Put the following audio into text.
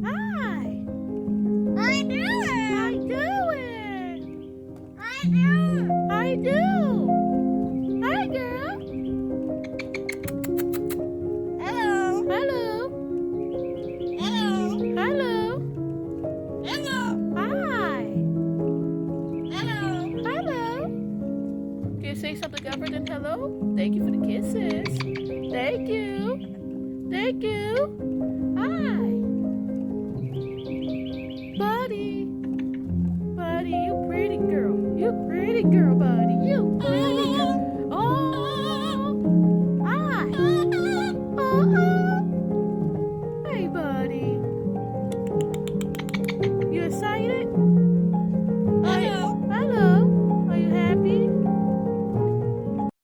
Hi. I do How it. you doing? I do. How you do? Hi, girl. Hello. Hello. Hello. Hello. Hello. Hi. Hello. Hello. Can you say something other than hello? Thank you for the kisses. Thank you. Thank you. Hi. Buddy. Buddy, you pretty girl. You pretty girl, buddy.